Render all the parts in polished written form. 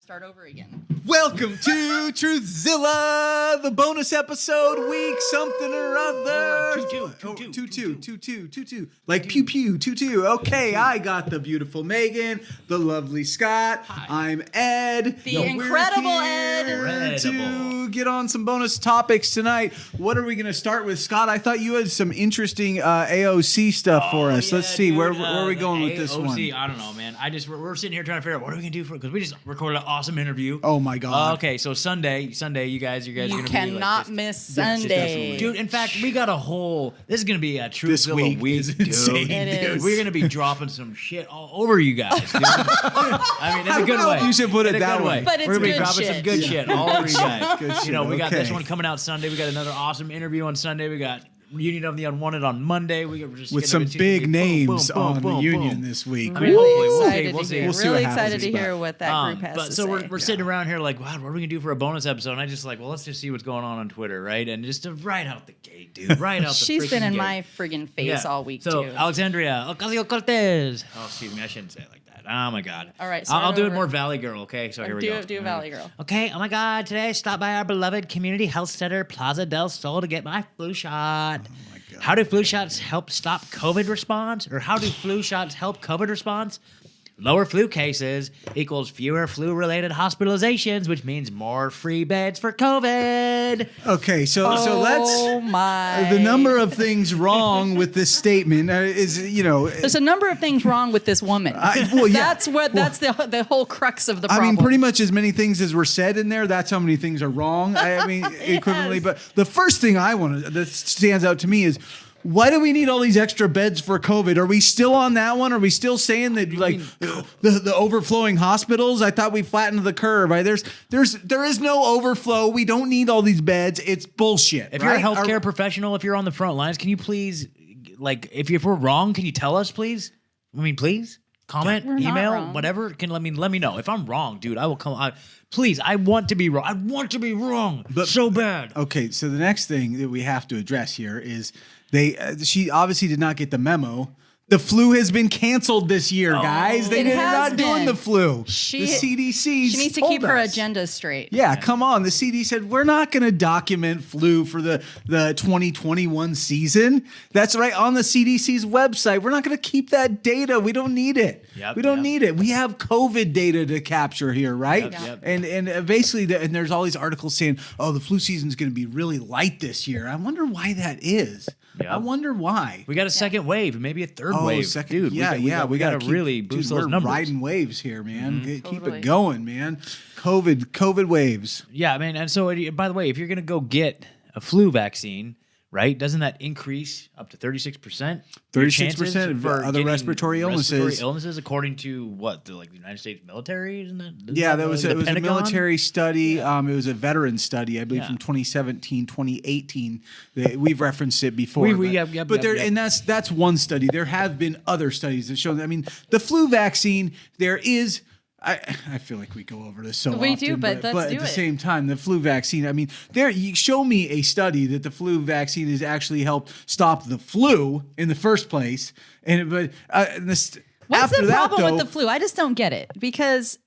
start over again. Welcome to Truthzilla, the bonus episode, week something or other. Two. Like pew pew, 2-2. Okay, I got the beautiful Megan, the lovely Scott. Hi. I'm Ed. The incredible Ed. To get on some bonus topics tonight. What are we going to start with, Scott? I thought you had some interesting AOC stuff for us. Let's see, where are we going with this one? I don't know, man. We're sitting here trying to figure out what are we going to do because we just recorded an awesome interview. Oh my God. Okay, so Sunday, you guys are going to be cannot miss Sunday. Dude, in fact, we got a whole, this is going to be a Truthzilla week, dude. Insane, it is. We're going to be dropping some shit all over you guys, dude. I mean, in a good way. You should put it in a that good way. But it's we're going to be good dropping shit. some good shit all over you guys. Good You know, shit, we got okay. this one coming out Sunday. We got another awesome interview on Sunday. We got Reunion of the Unwanted on Monday. We got just With some big names on the Union this week. I mean, hopefully, we'll see. We'll see Really what excited happens, to but- hear what that group has But to so say. we're sitting around here like, wow, what are we gonna do for a bonus episode? And I just like, well, let's just see what's going on Twitter, right? And just to right out the gate, dude, right out the She's been freaking in gate. my friggin' face all week, so, too. Alexandria Ocasio-Cortez. Oh, excuse me, I shouldn't say it like that. Oh my God. All right, I'll start do it over. more Valley Girl. Okay, so here we go. Do Valley Girl. Okay, oh my God, today I stopped by our beloved community health center, Plaza del Sol, to get my flu shot. Oh my God. How do flu shots help stop COVID response? Or how do flu shots help COVID response? Lower flu cases equals fewer flu-related hospitalizations, which means more free beds for COVID. Okay, so let's. Oh my! The number of things wrong with this statement is, There's a number of things wrong with this woman. well, yeah. That's the whole crux of the I problem. mean, pretty much as many things as were said in there, that's how many things are wrong. I mean, equivalently. But the first thing that stands out to me is, why do we need all these extra beds for COVID? Are we still on that one? Are we still saying that the overflowing hospitals? I thought we flattened the curve. Right? There is no overflow. We don't need all these beds. It's bullshit. If you're a healthcare professional, if you're on the front lines, can you please, like, if we're wrong, can you tell us, please? I mean, please comment, We're not email, wrong. whatever. Let me know if I'm wrong, dude. I will come. Please, I want to be wrong. I want to be wrong, so bad. Okay, so the next thing that we have to address here is she obviously did not get the memo. The flu has been canceled this year, guys. They're not doing the flu. The CDC. She needs to keep her agenda straight. Yeah, come on. The CDC said, we're not going to document flu for the 2021 season. That's right, on the CDC's website. We're not going to keep that data. We don't need it. We don't need it. We have COVID data to capture here, right? Yep. And basically, and there's all these articles saying, oh, the flu season's going to be really light this year. I wonder why that is. Yep. I wonder why. We got a second wave, maybe a third wave, dude. We got to really boost those numbers. We're riding waves here, man. Keep Totally. it going, man. COVID waves. Yeah, man. And so, by the way, if you're gonna go get a flu vaccine, right? Doesn't that increase up to 36%? 36% of other respiratory illnesses. according to what the United States military, isn't that? Yeah, it was a Pentagon? military study. It was a veteran study, I believe, from 2017, 2018. We've referenced it before. And that's one study. There have been other studies that show that. I mean, the flu vaccine, there is. I feel like we go over this so often. We do, but let's at do the it. same time, the flu vaccine. I mean, you show me a study that the flu vaccine has actually helped stop the flu in the first place. What's the problem with the flu? I just don't get it, because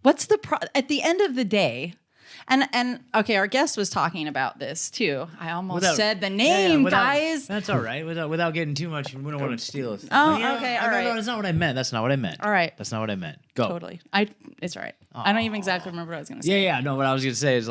what's the at the end of the day? And okay, our guest was talking about this too. I almost said the name, guys. That's all right. Without getting too much, we don't want to steal it. Oh, okay, all right. No, that's not what I meant. That's not what I meant. All right. That's not what I meant. Go. Totally. It's all right. I don't even exactly remember what I was going to say. Yeah. No, what I was going to say is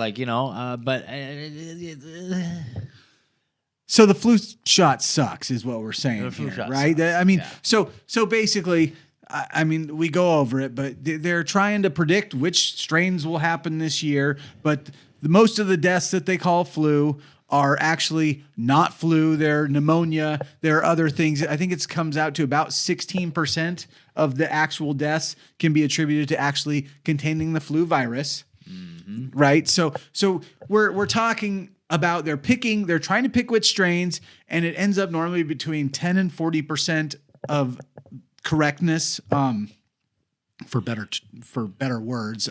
So the flu shot sucks, is what we're saying The flu here, shot right? sucks, I mean, so basically, I mean, we go over it, but they're trying to predict which strains will happen this year. But most of the deaths that they call flu are actually not flu. They're pneumonia. There are other things. I think it comes out to about 16% of the actual deaths can be attributed to actually containing the flu virus, right? So we're talking about they're trying to pick which strains, and it ends up normally between 10 and 40% of correctness, for better words.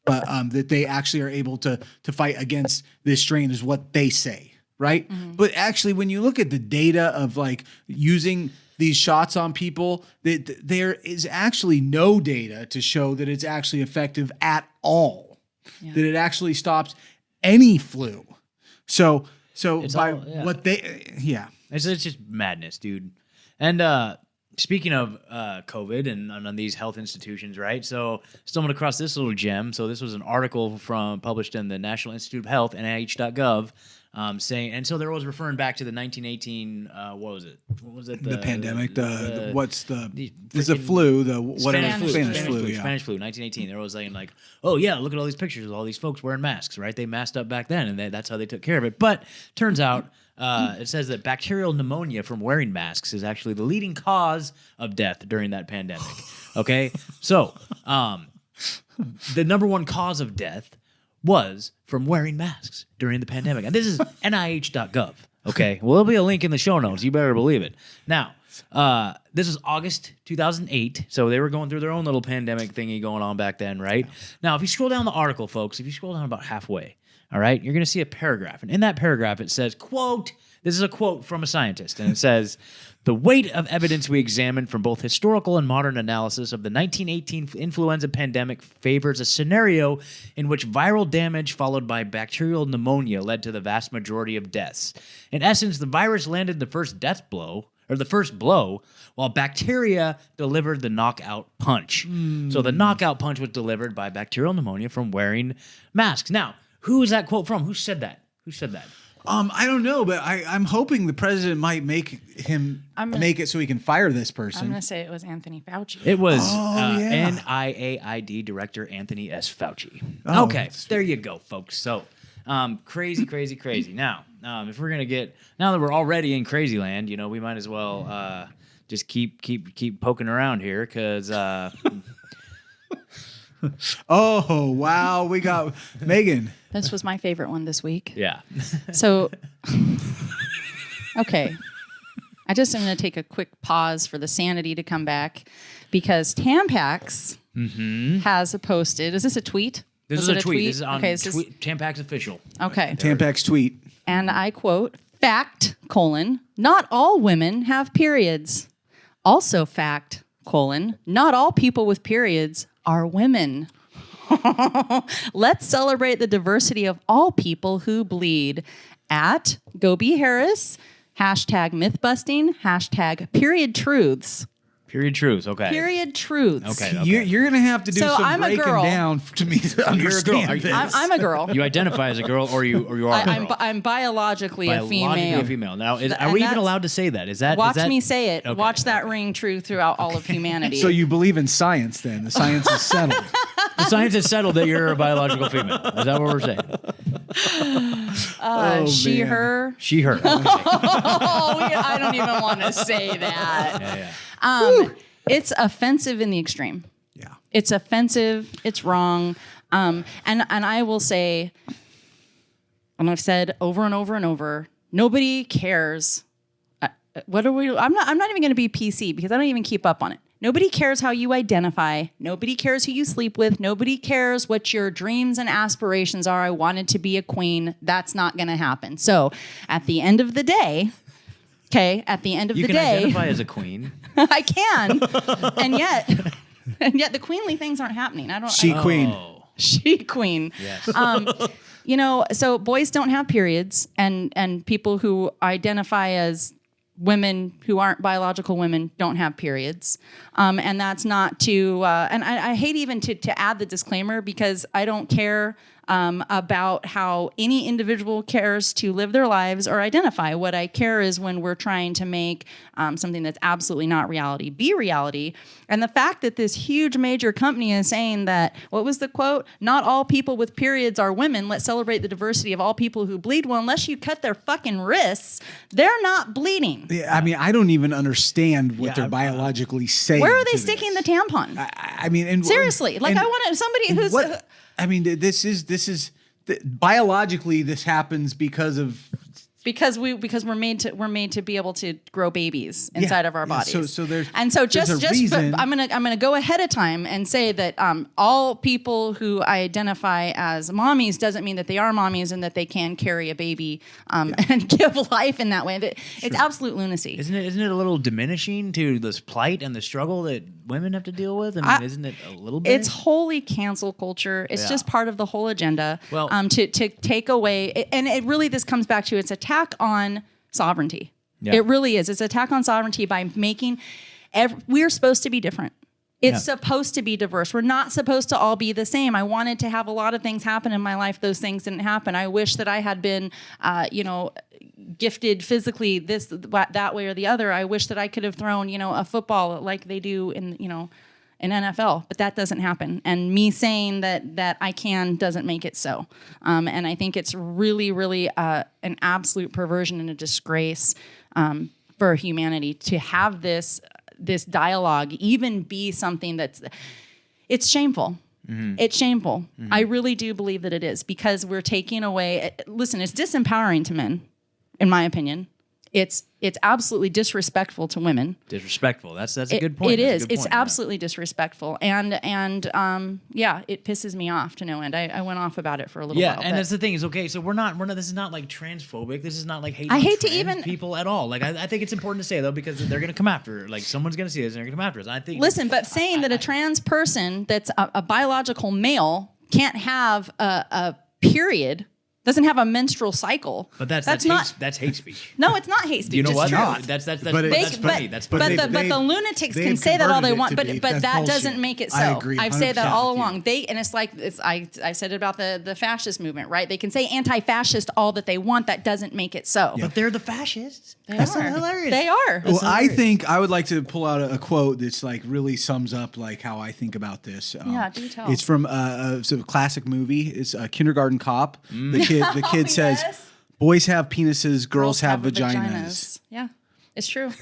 But that they actually are able to fight against this strain is what they say, right? But actually, when you look at the data of using these shots on people, that there is actually no data to show that it's actually effective at all. Yeah. That it actually stops any flu. So what they, It's just madness, dude. And speaking of COVID and on these health institutions, right? So stumbled across this little gem. So this was an article published in the National Institute of Health, NIH.gov, saying, and so there was referring back to the 1918. What was it? What was it? The pandemic. It's a flu. Spanish flu. Yeah. Spanish flu. 1918. There was saying like, oh yeah, look at all these pictures of all these folks wearing masks, right? They masked up back then, and that's how they took care of it. But turns out. It says that bacterial pneumonia from wearing masks is actually the leading cause of death during that pandemic. Okay? So, the number one cause of death was from wearing masks during the pandemic. And this is NIH.gov. Okay? Well, there'll be a link in the show notes. You better believe it. Now, this is August 2008, so they were going through their own little pandemic thingy going on back then, right? Now, if you scroll down the article, folks, if you scroll down about halfway, all right, you're going to see a paragraph. And in that paragraph, it says, quote, this is a quote from a scientist, and it says, the weight of evidence we examined from both historical and modern analysis of the 1918 influenza pandemic favors a scenario in which viral damage followed by bacterial pneumonia led to the vast majority of deaths. In essence, the virus landed the first blow, while bacteria delivered the knockout punch. So the knockout punch was delivered by bacterial pneumonia from wearing masks. Now, who is that quote from? Who said that? I don't know, but I'm hoping the president might make it so he can fire this person. I'm going to say it was Anthony Fauci. It was NIAID Director Anthony S. Fauci. Okay, there you go, folks. So, crazy. Now, if we're going to now that we're already in crazy land, we might as well just keep poking around here because... Oh, wow. We got Megan. This was my favorite one this week. Yeah. So, okay. I just am going to take a quick pause for the sanity to come back because Tampax has posted. Is this a tweet? This is a tweet. This is on Tampax official. Okay. Tampax tweet. And I quote, fact, not all women have periods. Also fact, not all people with periods are women. Let's celebrate the diversity of all people who bleed. At Go Be Harris, #mythbusting, #period truths. Period truths, okay. Period truths. Okay. You're going to have to do some breaking down to me to understand this. I'm a girl. You identify as a girl or you are a girl? I'm biologically a female. Now, are we even allowed to say that? Watch me say it. Okay. Watch that ring true throughout all of humanity. So you believe in science then? The science is settled. The science has settled that you're a biological female. Is that what we're saying? She, her. She, her. Okay. I don't even want to say that. Yeah. It's offensive in the extreme. Yeah. It's offensive. It's wrong. And I will say, and I've said over and over and over, nobody cares. What are we? I'm not even going to be PC because I don't even keep up on it. Nobody cares how you identify. Nobody cares who you sleep with. Nobody cares what your dreams and aspirations are. I wanted to be a queen. That's not going to happen. So at the end of the day, at the end of the day, you can identify as a queen. I can, and yet the queenly things aren't happening. She queen. Yes. So boys don't have periods, and people who identify as women who aren't biological women don't have periods, and that's not to. And I hate even to add the disclaimer because I don't care. About how any individual cares to live their lives or identify. What I care is when we're trying to make something that's absolutely not reality be reality. And the fact that this huge major company is saying that, what was the quote? Not all people with periods are women. Let's celebrate the diversity of all people who bleed. Well, unless you cut their fucking wrists, they're not bleeding. Yeah, I mean, I don't even understand what they're biologically saying. Where are they sticking the tampon? I mean, seriously, I want somebody who's... I mean, this is biologically, this happens because of because we're made to be able to grow babies inside of our bodies. So there's but I'm gonna go ahead of time and say that all people who identify as mommies doesn't mean that they are mommies and that they can carry a baby and give life in that way. It's absolute lunacy. Isn't it a little diminishing to this plight and the struggle that women have to deal with? I mean, isn't it a little bit? It's wholly cancel culture. It's just part of the whole agenda. Well, to take away, and it really this comes back to its attack on sovereignty. Yeah. It really is. It's an attack on sovereignty by making we're supposed to be different. It's supposed to be diverse. We're not supposed to all be the same. I wanted to have a lot of things happen in my life. Those things didn't happen. I wish that I had been, gifted physically that way or the other. I wish that I could have thrown, a football like they do in NFL, but that doesn't happen. And me saying that I can doesn't make it so. And I think it's really, really an absolute perversion and a disgrace for humanity to have this dialogue even be something it's shameful. Mm-hmm. It's shameful. Mm-hmm. I really do believe that it is, because we're taking away. Listen, it's disempowering to men, in my opinion. It's absolutely disrespectful to women. Disrespectful. That's a good point. It is. It's absolutely disrespectful, and it pisses me off to no end. I went off about it for a little while. Yeah, and that's the thing is, okay, so we're not. This is not like transphobic. This is not like hating. I hate trans to even people at all. Like I think it's important to say though, because they're going to come after. Like someone's going to see this and they're going to come after us. I think. Listen, but saying that a trans person that's a biological male can't have a period. Doesn't have a menstrual cycle. But that's hate speech. No, it's not hate speech. You know what? Not. That's funny. But the lunatics can say that all they want, but that bullshit. doesn't make it so. I agree. I've said that all along. I said it about the fascist movement, right? They can say anti-fascist all that they want. That doesn't make it so. But they're the fascists. That's hilarious. They are. Well, I think I would like to pull out a quote that's like really sums up like how I think about this. Do tell. It's from a classic movie. It's Kindergarten Cop. The kid says, "Boys have penises, girls have vaginas." Yeah, it's true.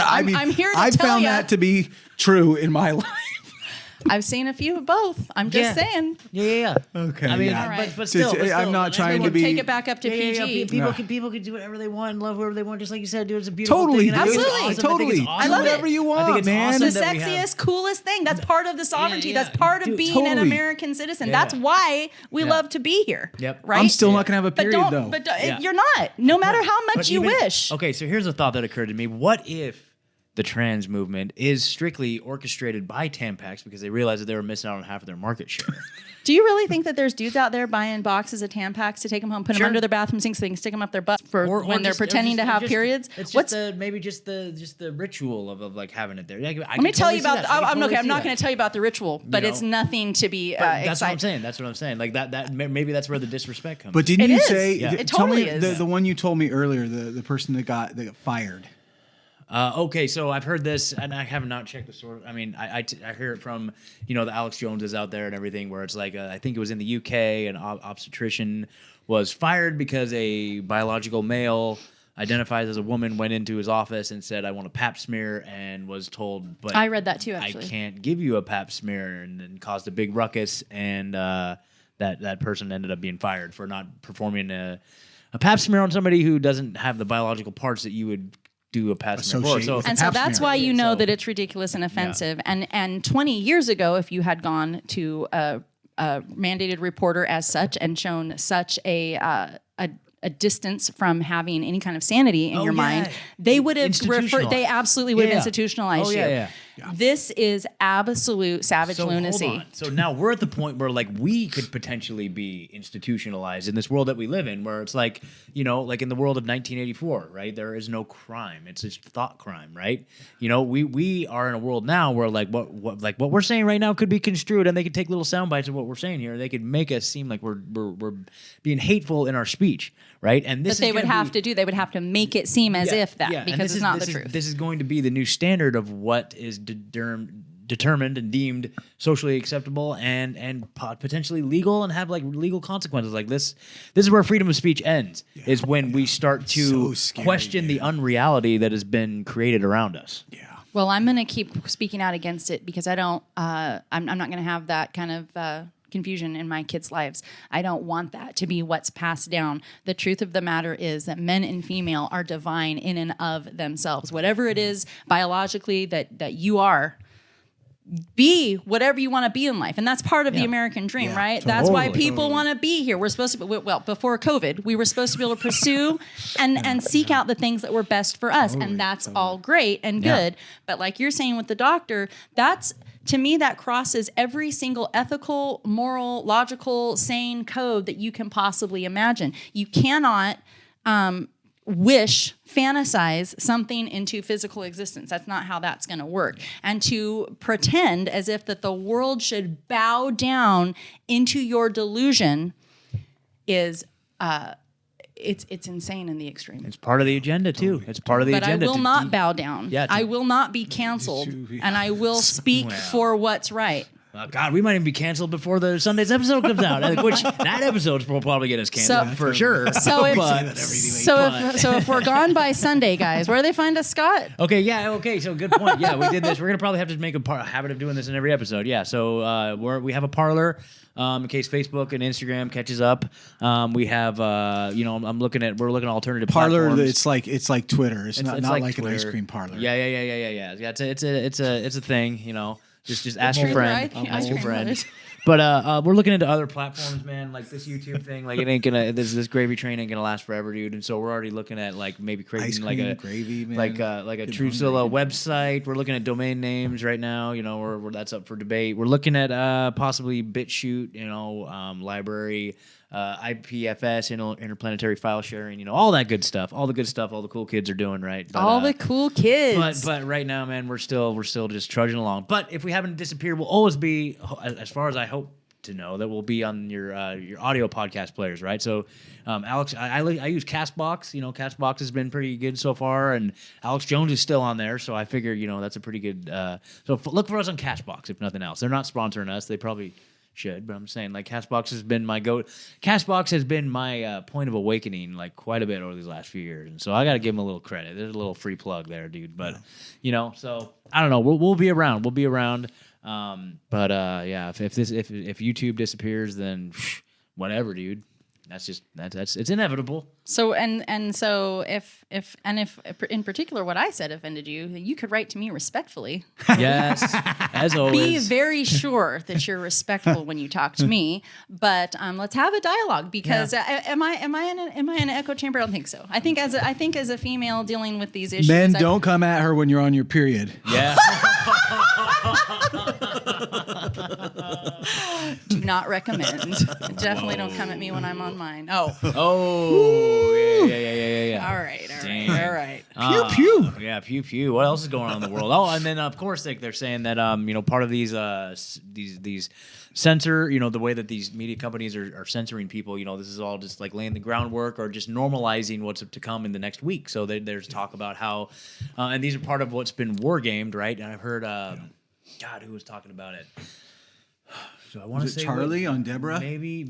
I'm here to tell you. I found that to be true in my life. I've seen a few of both. I'm just saying. Yeah. Okay. I mean, right. but still, I'm not trying to be. Take it back up to PG. People can do whatever they want and love whoever they want, just like you said, dude. It's a beautiful thing. Absolutely. Totally. I love whatever you want, I think it's man. awesome. It's the sexiest, coolest thing. That's part of the sovereignty. That's part of being an American citizen. That's why we love to be here. Yep. Right? I'm still not gonna have a period though. But you're not. No matter how much you wish. Okay, so here's a thought that occurred to me. What if the trans movement is strictly orchestrated by Tampax because they realized that they were missing out on half of their market share? Do you really think that there's dudes out there buying boxes of Tampax to take them home, put them under their bathroom sinks so they can stick them up their butt when they're pretending to have periods? It's just the ritual of like having it there. Let me tell you about. I'm not going to tell you about the ritual, but it's nothing to be excited. That's what I'm saying. Like that. Maybe that's where the disrespect comes. But didn't you say? It totally is. The one you told me earlier, the person that got fired. Okay, so I've heard this, and I have not checked the source. I mean, I hear it from, the Alex Joneses out there and everything, where it's like, I think it was in the UK, an obstetrician was fired because a biological male identifies as a woman went into his office and said, "I want a pap smear," and was told, "But I read that too, actually. I can't give you a pap smear," and then caused a big ruckus, and that person ended up being fired for not performing a pap smear on somebody who doesn't have the biological parts that you would do a pap smear for. So that's why you know that it's ridiculous and offensive. Yeah. And 20 years ago, if you had gone to a mandated reporter as such and shown such a distance from having any kind of sanity in your mind, they would have they absolutely would have institutionalized you. Yeah. This is absolute savage lunacy. Hold on. So now we're at the point where like we could potentially be institutionalized in this world that we live in, where it's like, like in the world of 1984, right? There is no crime. It's just thought crime, right? We are in a world now where like what we're saying right now could be construed, and they could take little sound bites of what we're saying here. They could make us seem like we're being hateful in our speech, right? And this they would have to make it seem as if that, because it's not the truth. This is going to be the new standard of what is determined and deemed socially acceptable and potentially legal and have like legal consequences. Like this is where freedom of speech ends, is when we start to question the unreality that has been created around us. Yeah. Well, I'm going to keep speaking out against it because I'm not going to have that kind of confusion in my kids' lives. I don't want that to be what's passed down. The truth of the matter is that men and female are divine in and of themselves. Whatever it is biologically that you are, be whatever you want to be in life. And that's part of the American dream, right? That's why people want to be here. We're supposed to be, well, before COVID, we were supposed to be able to pursue and seek out the things that were best for us. And that's all great and good. But like you're saying with the doctor, that's, to me, that crosses every single ethical, moral, logical, sane code that you can possibly imagine. You cannot fantasize something into physical existence. That's not how that's going to work. And to pretend as if that the world should bow down into your delusion is it's insane in the extreme. It's part of the agenda too. It's part of the agenda. But I will not bow down. I will not be canceled, and I will speak for what's right. God, we might even be canceled before the Sunday's episode comes out. Which that episode will probably get us canceled for sure. So if we're gone by Sunday, guys, where do they find us, Scott? Okay. So good point. Yeah, we did this. We're gonna probably have to make a habit of doing this in every episode. Yeah. So we have a parlor. In case Facebook and Instagram catches up, we have we're looking at alternative parlor. platforms. It's like Twitter. It's not like Twitter. An ice cream parlor. Yeah. It's a thing. Just ask your friend. Ask your friend. But we're looking into other platforms, man. Like this YouTube thing, like it ain't gonna. This gravy train ain't gonna last forever, dude. And so we're already looking at like maybe creating like a gravy, man. like a Truthzilla website. We're looking at domain names right now. We're that's up for debate. We're looking at possibly BitChute, library. IPFS, interplanetary file sharing, all that good stuff, all the good stuff, all the cool kids are doing, right? But, all the cool kids. But right now, man, we're still just trudging along. But if we haven't disappeared, we'll always be, as far as I hope to know, that we'll be on your audio podcast players, right? So, Alex, I use Castbox. Castbox has been pretty good so far, and Alex Jones is still on there, so I figure that's a pretty good. So look for us on Castbox, if nothing else. They're not sponsoring us. They probably should, but I'm saying like Castbox has been my Castbox has been my point of awakening like quite a bit over these last few years, and so I got to give them a little credit. There's a little free plug there, dude. But so I don't know. We'll be around. We'll be around. But if YouTube disappears, then whatever, dude. That's it's inevitable. So so if in particular what I said offended you, you could write to me respectfully. Yes, as always. Be very sure that you're respectful when you talk to me. But let's have a dialogue because am I in an echo chamber? I don't think so. I think as a female dealing with these issues, men don't come at her when you're on your period. Yeah. Do not recommend. Definitely don't come at me when I'm on mine. Yeah. All right. Pew pew. Yeah, pew pew. What else is going on in the world? Oh, and then of course they're saying that part of these censor, the way that these media companies are censoring people, this is all just like laying the groundwork or just normalizing what's to come in the next week. So there's talk about how, and these are part of what's been war gamed, right? And I've heard, God, who was talking about it? So I want to say Charlie on Deborah. Maybe.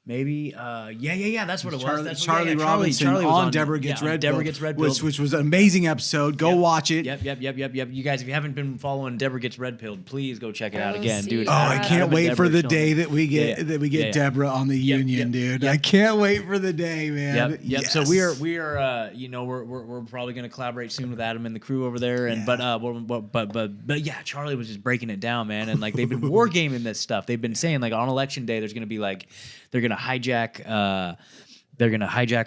That's what it was. That's Charlie Robinson on Deborah Gets Red Pilled, which was an amazing episode. Go watch it. Yep. You guys, if you haven't been following Deborah Gets Red Pilled, please go check it out again, dude. Oh, I can't wait for the day that we get Deborah on the Union, dude. I can't wait for the day, man. Yep. Yes. So we are we're probably going to collaborate soon with Adam and the crew over there. And but yeah, Charlie was just breaking it down, man. And like they've been wargaming this stuff. They've been saying like on election day, there's going to be like. They're gonna hijack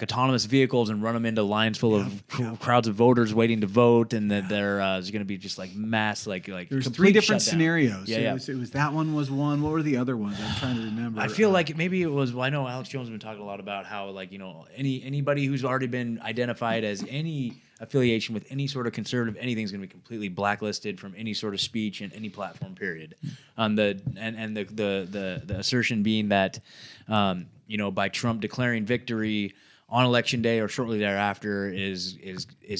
autonomous vehicles and run them into lines full of crowds of voters waiting to vote, and that there's gonna be just like mass like. There's 3 different shutdown. Scenarios. It was that one was one. What were the other ones? I'm trying to remember. I feel like maybe it was. Well, I know Alex Jones has been talking a lot about how anybody who's already been identified as any affiliation with any sort of conservative anything's going to be completely blacklisted from any sort of speech in any platform. Period. The assertion being that by Trump declaring victory on election day or shortly thereafter is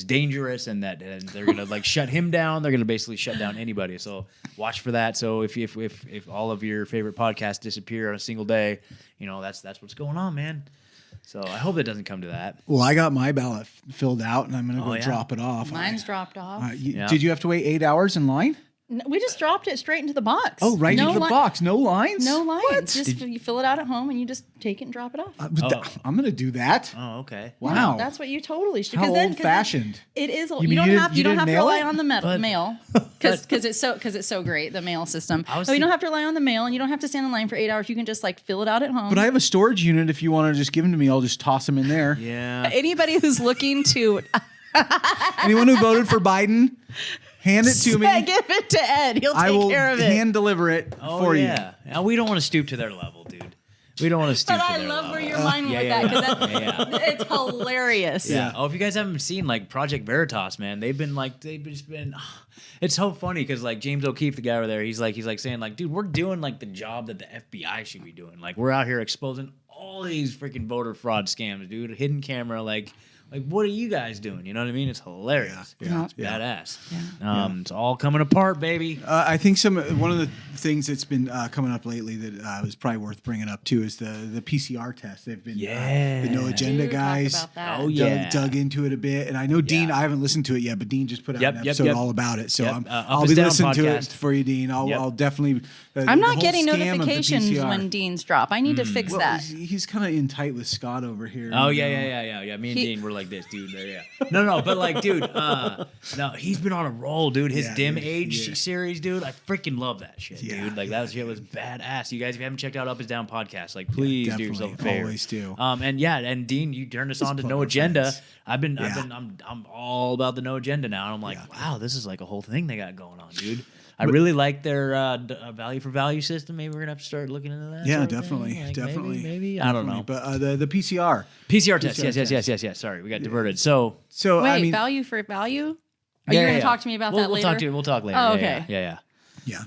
dangerous, and that they're going to like shut him down. They're going to basically shut down anybody. So watch for that. So if all of your favorite podcasts disappear on a single day, that's what's going on, man. So I hope it doesn't come to that. Well, I got my ballot filled out, and I'm going to drop it off. Mine's dropped off. Did you have to wait 8 hours in line? We just dropped it straight into the box. Oh, right into the box. No lines? No lines. What? Just you fill it out at home and you just take it and drop it off. I'm going to do that. Oh, okay. Wow. Yeah, that's what you totally should. How old-fashioned. It is. You You don't have to didn't mail rely it? on the mail because it's so great, the mail system. So you don't have to rely on the mail and you don't have to stand in line for 8 hours. You can just like fill it out at home. But I have a storage unit. If you want to just give them to me, I'll just toss them in there. Yeah. Anybody who's looking to Anyone who voted for Biden, hand it to me. give it to Ed. He'll I take will care of it. hand deliver it for you. Now, we don't want to stoop to their level, dude. We don't want to stoop But to I their love level. where you're minding with that because it's hilarious. Yeah. Oh, if you guys haven't seen like Project Veritas, man, they've just been. It's so funny because like James O'Keefe, the guy over there, he's like saying like, dude, we're doing like the job that the FBI should be doing. Like we're out here exposing all these freaking voter fraud scams, dude. Hidden camera, like what are you guys doing? You know what I mean? It's hilarious. Yeah. It's badass. Yeah. It's all coming apart, baby. I think one of the things that's been coming up lately that was probably worth bringing up too is the PCR test. They've been the No Agenda Dude, guys. talk about that. Oh yeah. Dug into it a bit, and I know Dean. I haven't listened to it yet, but Dean just put out an episode all about it. So I'll be listening to it for you, Dean. I'll definitely. I'm not getting notifications when Dean's drop. I need to fix that. He's kind of in tight with Scott over here. Oh yeah. Me and Dean were like this, dude. Yeah. No, but like, dude, no, he's been on a roll, dude. His dim age series, dude. I freaking love that shit, dude. Like that shit was badass. You guys, if you haven't checked out Up is Down podcast, like please do yourself a favor. Always do. And Dean, you turned us on to No Agenda. I'm all about the No Agenda now, and I'm like, wow, this is like a whole thing they got going on, dude. I really like their value for value system. Maybe we're gonna have to start looking into that. Yeah, definitely. Maybe. I don't know. But the PCR test. Yes. Sorry, we got diverted. So wait, I mean, value for value? Are you going to talk to me about that later? We'll talk later. Oh, okay. Yeah.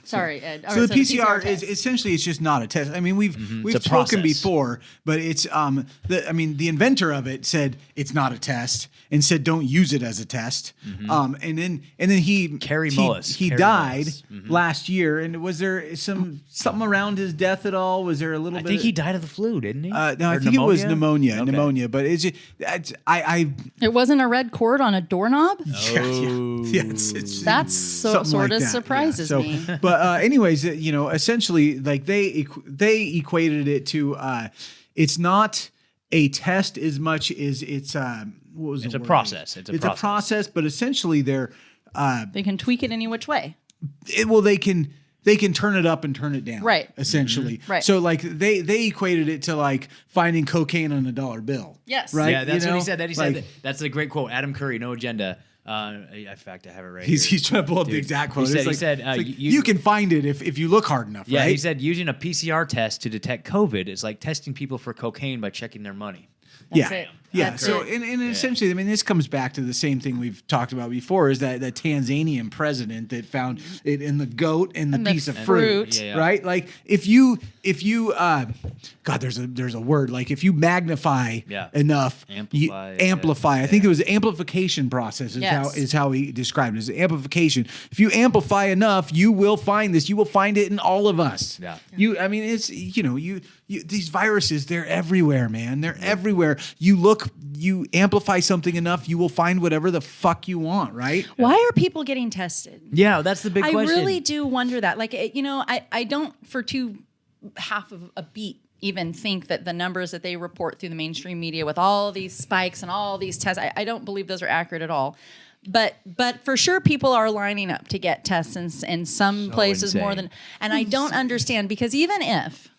Sorry, Ed. So the PCR is essentially it's just not a test. I mean, we've spoken before, but it's the inventor of it said it's not a test and said don't use it as a test. And then he died last year. And was there something around his death at all? Was there a little bit? I think he died of the flu, didn't he? No, I think it was pneumonia. Okay. Pneumonia, but it wasn't a red cord on a doorknob. That's sort of surprises me. But anyways, essentially, like they equated it to it's not a test as much as it's It's a process. It's a process, but essentially they can tweak it any which way. They can turn it up and turn it down. Right. Essentially. Right. So like they equated it to like finding cocaine on a dollar bill. Yes. Right. Yeah, that's what he said. He said that's a great quote. Adam Curry, No Agenda. In fact, I have it right here. He's trying to pull up the exact quote. He said you can find it if you look hard enough, yeah, right? He said using a PCR test to detect COVID is like testing people for cocaine by checking their money. That's it. Yeah. That's So, it. and essentially, I mean, this comes back to the same thing we've talked about before: is that Tanzanian president that found it in the goat and the piece of fruit, right? Like if you, God, there's a word like if you magnify enough, amplify. I think it was the amplification process is how he described it. It's amplification. If you amplify enough, you will find this. You will find it in all of us. Yeah. I mean, it's these viruses, they're everywhere, man. They're everywhere. You amplify something enough, you will find whatever the fuck you want, right? Why are people getting tested? Yeah, that's the big question. I really do wonder that. Like, I don't for half of a beat even think that the numbers that they report through the mainstream media with all these spikes and all these tests, I don't believe those are accurate at all. But for sure, people are lining up to get tests in some places more than, and I don't understand because even if,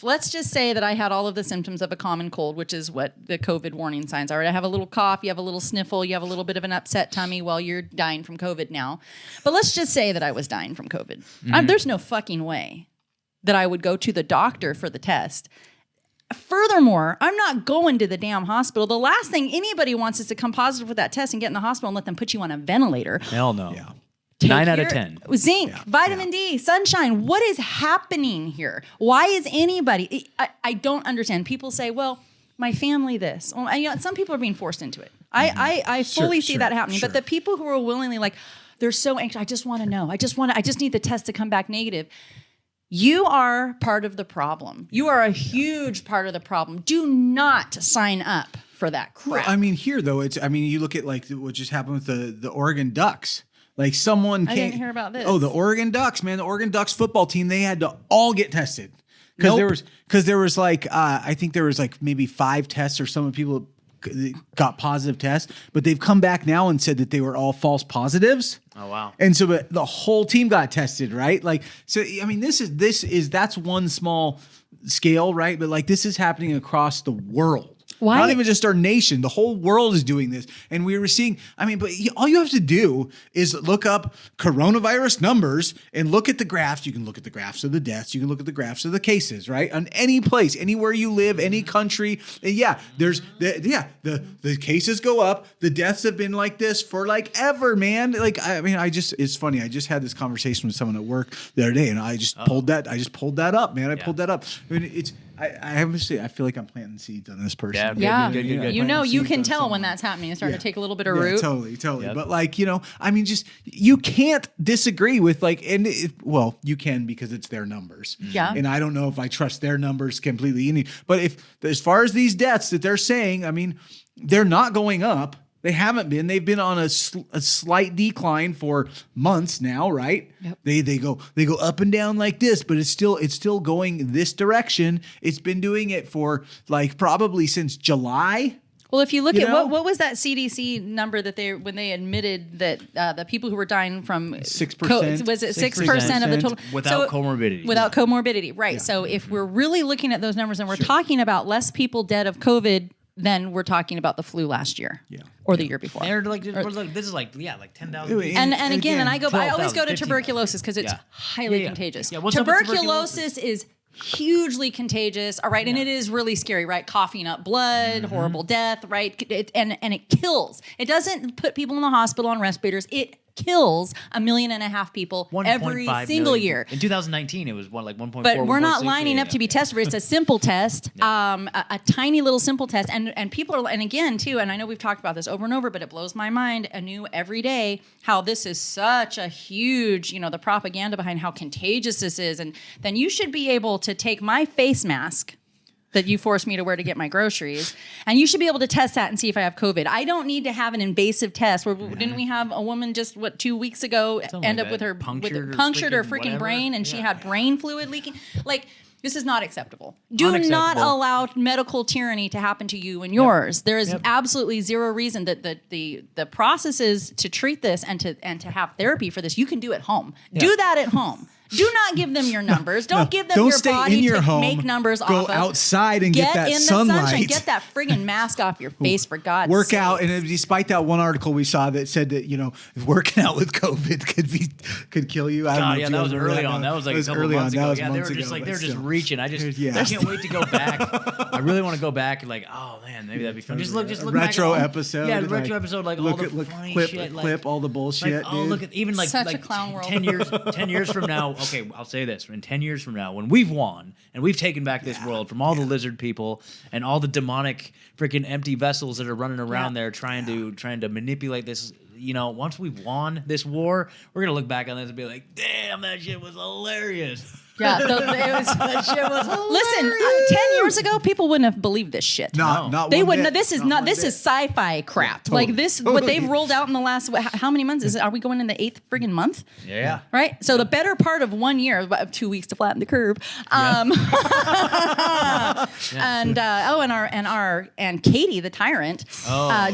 let's just say that I had all of the symptoms of a common cold, which is what the COVID warning signs are. I have a little cough, you have a little sniffle, you have a little bit of an upset tummy while you're dying from COVID now. But let's just say that I was dying from COVID. There's no fucking way that I would go to the doctor for the test. Furthermore, I'm not going to the damn hospital. The last thing anybody wants is to come positive with that test and get in the hospital and let them put you on a ventilator. Hell no. Yeah. 9 out of 10. Zinc, vitamin D, sunshine. What is happening here? Why is anybody? I don't understand. People say, well, my family this. Well, some people are being forced into it. I fully see that happening. But the people who are willingly like, they're so anxious. I just want to know. I just need the test to come back negative. You are part of the problem. You are a huge part of the problem. Do not sign up for that crap. Well, I mean, here though, you look at like what just happened with the Oregon Ducks. Like someone I didn't hear about this. Oh, the Oregon Ducks, man. The Oregon Ducks football team, they had to all get tested. Because there was like, I think there was like maybe 5 tests or some people got positive tests, but they've come back now and said that they were all false positives. Oh, wow. And so but the whole team got tested, right? Like, so, I mean, that's one small scale, right? But like this is happening across the world. Why? Not even just our nation. The whole world is doing this. And we were seeing, but all you have to do is look up coronavirus numbers and look at the graphs. You can look at the graphs of the deaths. You can look at the graphs of the cases, right? On any place, anywhere you live, any country. And the cases go up. The deaths have been like this for like ever, man. Like, it's funny. I just had this conversation with someone at work the other day and I just pulled that up, man. I pulled that up. I mean, I feel like I'm planting seeds on this person. Yeah. Good. You can tell when that's happening. It's starting to take a little bit of root. Totally. Yep. But like, you can't disagree with like, you can because it's their numbers. Yeah. And I don't know if I trust their numbers completely. But as far as these deaths that they're saying, they're not going up. They haven't been. They've been on a slight decline for months now, right? Yep. They go up and down like this, but it's still going this direction. It's been doing it for like probably since July. Well, if you look at what was that CDC number that when they admitted that the people who were dying from 6%, was it 6% of the total without comorbidity? Without comorbidity, right? Yeah. So if we're really looking at those numbers and we're talking about less people dead of COVID than we're talking about the flu last year, or the year before. They're like, this is like 10,000. And I always go to tuberculosis because it's highly contagious. Yeah, tuberculosis is hugely contagious, all right, and it is really scary, right? Coughing up blood, horrible death, right? And it kills. It doesn't put people in the hospital on respirators. It kills 1.5 million people every single year. In 2019, it was 1.4. But we're not lining up to be tested. It's a simple test, a tiny little simple test, and people are, and again too, and I know we've talked about this over and over, but it blows my mind anew every day how this is such a huge, the propaganda behind how contagious this is, and then you should be able to take my face mask that you forced me to wear to get my groceries, and you should be able to test that and see if I have COVID. I don't need to have an invasive test. Didn't we have a woman just 2 weeks ago end up with her punctured her freaking brain, and she had brain fluid leaking? Like, this is not acceptable. Do not allow medical tyranny to happen to you and yours. There is absolutely zero reason that the processes to treat this and to have therapy for this, you can do at home. Do that at home. Do not give them your numbers. Don't give them your body to home, make numbers off of. Go outside and get that sunlight. Sunshine. Get that friggin' mask off your face, for God's sake. Work out, and despite that one article we saw that said that working out with COVID could kill you. That was early on. That was like a couple months ago. Yeah, they were just reaching. I can't wait to go back. I really want to go back and oh man, maybe that'd be fun. Just look retro episode. Yeah, retro episode, like all the funny shit, clip all the bullshit. Look at even like such a clown world. 10 years from now. Okay, I'll say this. In 10 years from now, when we've won and we've taken back this world from all the lizard people and all the demonic freaking empty vessels that are running around there trying to manipulate this, once we've won this war, we're going to look back on this and be like, damn, that shit was hilarious. Yeah, that shit was hilarious. Listen, 10 years ago, people wouldn't have believed this shit. They wouldn't. This is sci-fi crap. Totally. Like this, what they've rolled out in the last how many months? Are we going in the 8th friggin' month? Yeah. Right. So the better part of 1 year, about 2 weeks to flatten the curve. And Katie the tyrant,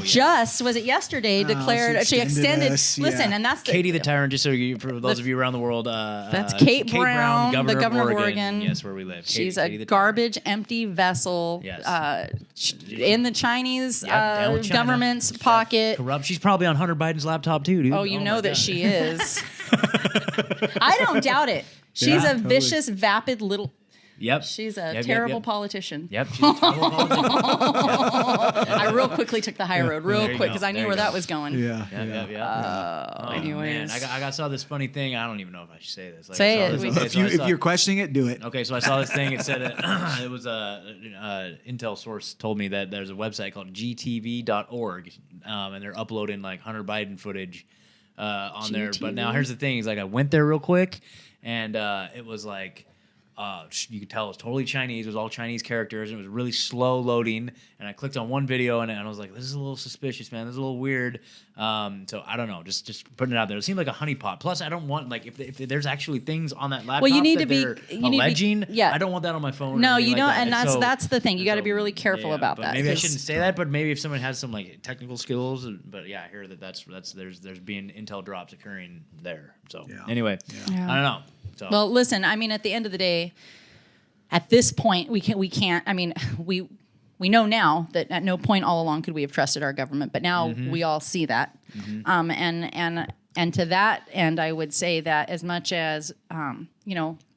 just was it yesterday declared she extended. Listen, and that's Katie the tyrant. Just so for those of you around the world, that's Kate Brown, the governor of Oregon. Yes, where we live. She's a garbage, empty vessel in the Chinese government's pocket. Corrupt. She's probably on Hunter Biden's laptop too, dude. Oh, you know that she is. I don't doubt it. She's a vicious, vapid little. Yep. She's a terrible politician. Yep. She's a terrible politician. I real quickly took the high road, quick, because I knew where that was going. Yeah. Anyways. Man, I saw this funny thing. I don't even know if I should say this. Say it. If you're questioning it, do it. Okay, so I saw this thing. It said it was Intel source told me that there's a website called gtv.org, and they're uploading like Hunter Biden footage on there. But now here's the thing: is I went there real quick, and it was like You could tell it was totally Chinese. It was all Chinese characters, and it was really slow loading. And I clicked on one video, and I was like, "This is a little suspicious, man. This is a little weird." So I don't know. Just putting it out there. It seemed like a honeypot. Plus, I don't want if there's actually things on that laptop. Well, you need that to be they're you alleging. need to be, yeah. I don't want that on my phone. No, or you anything don't, like that. and So- that's the thing. You got to be really careful about that. Maybe I shouldn't say that, but maybe if someone has some like technical skills. But yeah, I hear that's there's being intel drops occurring there. So anyway, Yeah. I don't know. So. Well, listen. I mean, at the end of the day, at this point, we can't. I mean, we know now that at no point all along could we have trusted our government, but now we all see that. And to that end, I would say that as much as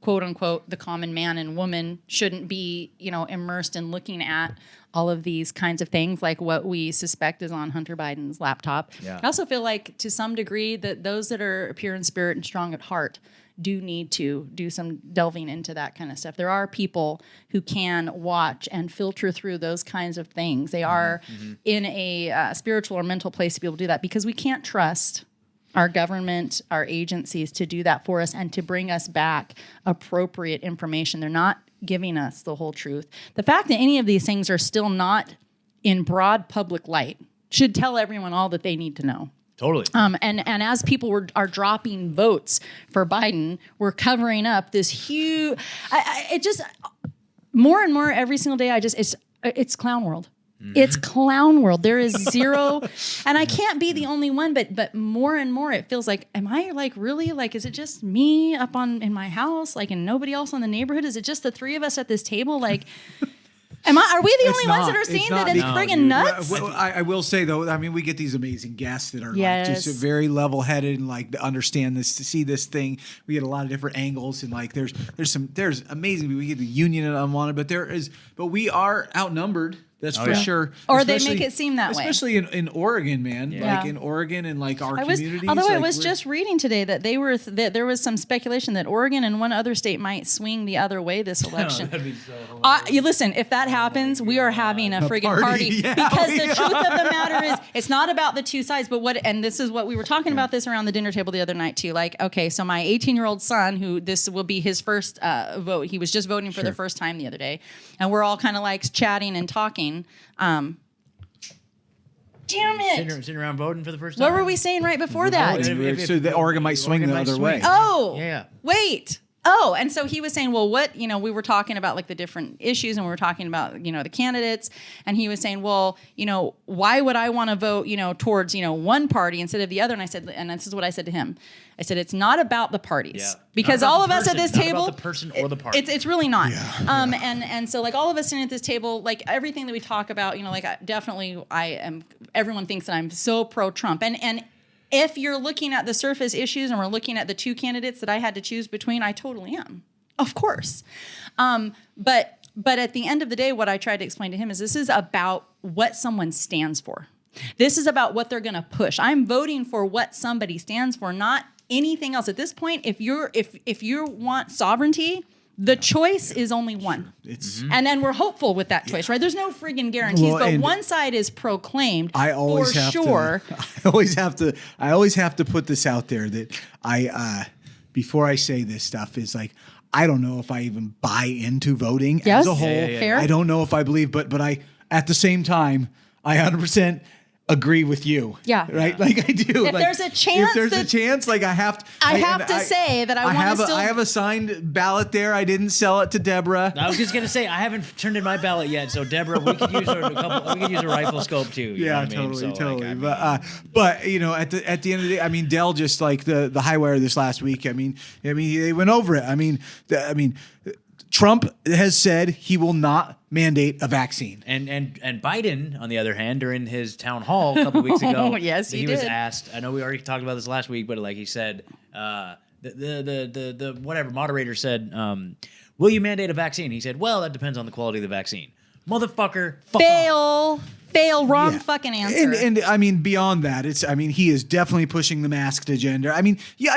quote unquote, the common man and woman shouldn't be immersed in looking at all of these kinds of things, like what we suspect is on Hunter Biden's laptop. Yeah. I also feel like, to some degree, that those that are pure in spirit and strong at heart do need to do some delving into that kind of stuff. There are people who can watch and filter through those kinds of things. They are in a spiritual or mental place to be able to do that, because we can't trust our government, our agencies to do that for us and to bring us back appropriate information. They're not giving us the whole truth. The fact that any of these things are still not in broad public light should tell everyone all that they need to know. Totally. And as people are dropping votes for Biden, we're covering up this huge. It just more and more every single day. It's clown world. It's clown world. There is zero, and I can't be the only one. But more and more, it feels like, am I like really like? Is it just me up in my house, like, and nobody else in the neighborhood? Is it just the three of us at this table, like? Are we the only ones that are seeing that it's friggin' nuts? Well, I will say though, I mean, we get these amazing guests that are Yes. like just very level-headed and like to understand this, to see this thing. We get a lot of different angles, and like there's amazing. We get the union and unwanted, but we are outnumbered. That's for sure. Or they make it seem that way. Especially in Oregon, man. Yeah. Like in Oregon and like our communities. Although I like was just reading today that that there was some speculation that Oregon and one other state might swing the other way this election. That'd be so You listen, if that happens, we are having a friggin' party. Yeah, because the truth of the matter is, it's not about the two sides, but and this is what we were talking about this around the dinner table the other night too. Like, okay, so my 18-year-old son, who this will be his first vote, he was just voting for the first time the other day, and we're all kind of like chatting and talking. Damn it! Sitting around voting for the first time. What were we saying right before that? So that Oregon might swing the other way. Oh, Yeah. Wait. Oh, and so he was saying, well, we were talking about like the different issues, and we were talking about, the candidates, and he was saying, well, why would I want to vote, towards, one party instead of the other? And I said, and this is what I said to him. I said, it's not about the parties, because all of us at this table, not about the person or the party. It's really not. And so like all of us sitting at this table, like everything that we talk about, everyone thinks that I'm so pro-Trump, and if you're looking at the surface issues and we're looking at the two candidates that I had to choose between, I totally am, of course. But at the end of the day, what I tried to explain to him is this is about what someone stands for. This is about what they're going to push. I'm voting for what somebody stands for, not anything else. At this point, if you want sovereignty, the choice is only one. And then we're hopeful with that choice, right? There's no friggin' guarantees, but one side is proclaimed I always have to put this out there that before I say this stuff is like, I don't know if I even buy into voting as a whole. Fair. I don't know if I believe, but I, at the same time, I 100% agree with you. Yeah. Right? Like I do. If there's a chance, like I have to. I have to say that I want to still. I have a signed ballot there. I didn't sell it to Deborah. I was just gonna say I haven't turned in my ballot yet, so Deborah, we could use a rifle scope too. Totally. But at the end of the day, I mean, Dell just like the high wire this last week. I mean, they went over it. I mean, Trump has said he will not mandate a vaccine. And Biden, on the other hand, during his town hall a couple of weeks ago, yes, he was did. asked. I know we already talked about this last week, but like he said, the whatever moderator said, will you mandate a vaccine? He said, well, that depends on the quality of the vaccine. Motherfucker, fuck off. Fail, wrong fucking answer. And I mean, beyond that, he is definitely pushing the masked agenda. I mean, he's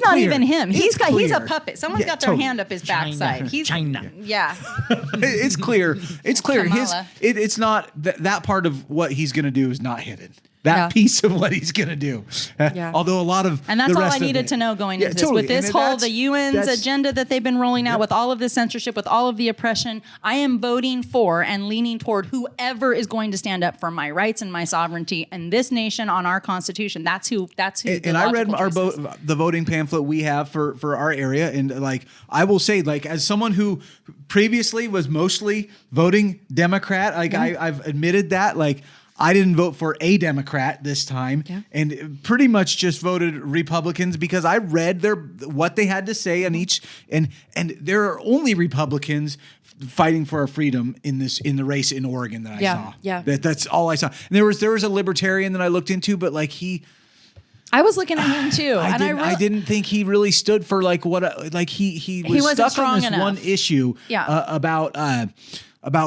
not even him. He's a puppet. Someone's got their totally. hand up his backside. China. Yeah. It's clear. It's clear. Kamala. It's not that part of what he's going to do is not hidden. that piece of what he's going to do. Although a lot of and that's the all rest I needed to know going into this. totally. With this the UN's agenda that they've been rolling out, with all of the censorship, with all of the oppression, I am voting for and leaning toward whoever is going to stand up for my rights and my sovereignty and this nation on our Constitution. That's who. And I read the voting pamphlet we have for our area, and like I will say, like as someone who previously was mostly voting Democrat, like I've admitted that, like. I didn't vote for a Democrat this time, and pretty much just voted Republicans because I read what they had to say on each, and there are only Republicans fighting for our freedom in the race in Oregon that I saw. Yeah, that's all I saw. And there was a libertarian that I looked into, but like I was looking at him too, I didn't think he really stood for like what like he was stuck on this one issue about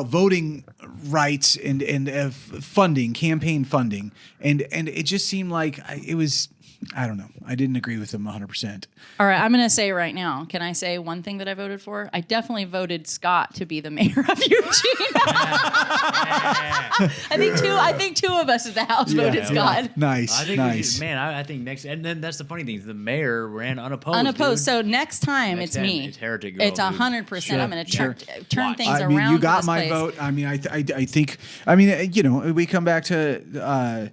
voting rights and funding, campaign funding, and it just seemed like it was. I don't know. I didn't agree with him 100%. All right, I'm going to say right now. Can I say one thing that I voted for? I definitely voted Scott to be the mayor of Eugene. I think two of us at the house voted Scott. Nice. I think nice. I think next, and then that's the funny thing. The mayor ran unopposed. Unopposed. Dude. So next time it's me. It's Heretic Girl. It's 100%. I'm going to turn things around. You got this my place. vote. I mean, I think. I mean, you know, we come back to.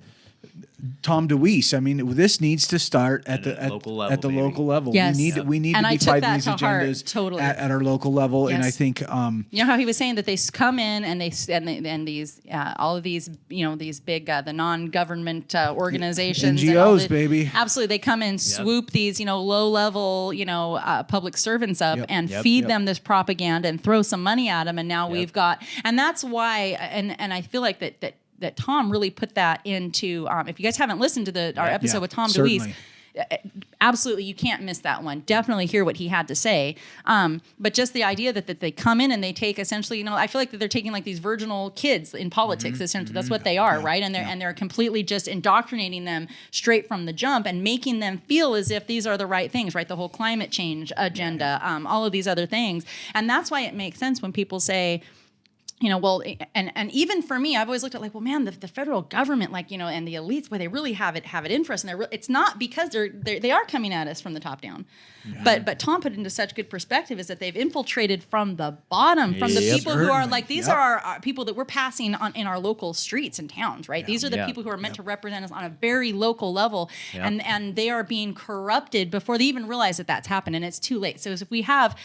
Tom DeWeese. I mean, this needs to start at the local level. At the local level, yes. we need to be fighting these agendas at our local level. Yes. And I think you know how he was saying that they come in and these all of these these big the non-government organizations, NGOs, baby, absolutely, they come in, swoop these low level public servants up and feed them this propaganda and throw some money at them, and now we've got, and that's why, and I feel like that Tom really put that into. If you guys haven't listened to our episode with Tom DeWeese, absolutely, you can't miss that one. Definitely hear what he had to say. But just the idea that they come in and they take essentially, I feel like that they're taking like these virginal kids in politics. Essentially, that's what they are, right? And they're completely just indoctrinating them straight from the jump and making them feel as if these are the right things, right? The whole climate change agenda, all of these other things, and that's why it makes sense when people say. Well, and even for me, I've always looked at like, well, man, the federal government, like, and the elites, where they really have it in for us, and it's not because they are coming at us from the top down, but Tom put it into such good perspective is that they've infiltrated from the bottom, from the people who are like these are our people that we're passing on in our local streets and towns, right? These are the people who are meant to represent us on a very local level, and they are being corrupted before they even realize that that's happened, and it's too late. So if we have,